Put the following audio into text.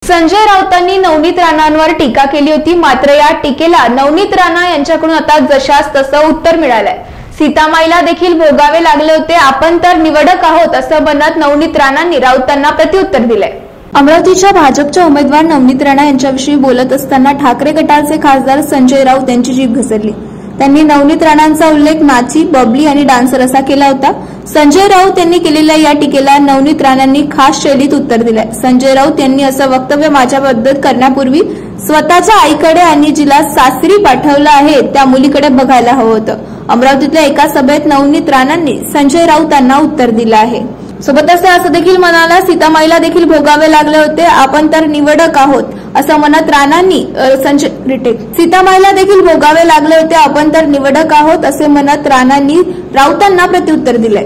संजय राऊतांनी नवनीत राणांवर टीका केली होती, मात्र या टीकेला नवनीत राणा यांच्याकडून आता जशास तसं उत्तर मिळालंय। सीतामाईला देखील भोगावे लागले होते, आपण तर निवडक आहोत असं म्हणत नवनीत राणांनी राऊतांना प्रत्युत्तर दिलंय। अमरावतीच्या भाजपच्या उमेदवार नवनीत राणा यांच्याविषयी बोलत असताना ठाकरे गटाचे खासदार संजय राऊत यांची जीभ घसरली। त्यांनी नवनीत राणांचा उल्लेख नाची, बबली आणि डान्सर असा केला होता। संजय राऊत यांनी केलेल्या या टीकेला नवनीत राणांनी खास शैलीत उत्तर दिले। संजय राऊत यांनी असं वक्तव्य माझ्याबद्दल करण्यापूर्वी स्वतःच्या आईकडे आणि जिला सासरी पाठवलं आहे त्या मुलीकडे बघायला हवं होतं। अमरावतीतल्या एका सभेत नवनीत राणांनी संजय राऊतांना उत्तर दिलं आहे। सोबतच असं देखील म्हणाला, सीतामाईला देखील भोगावे लागले होते, आपण तर निवडक आहोत असं म्हणत राणांनी सीतामाईला देखील भोगावे लागले होते, आपण तर निवडक आहोत असे म्हणत राणांनी राऊतांना प्रत्युत्तर दिले।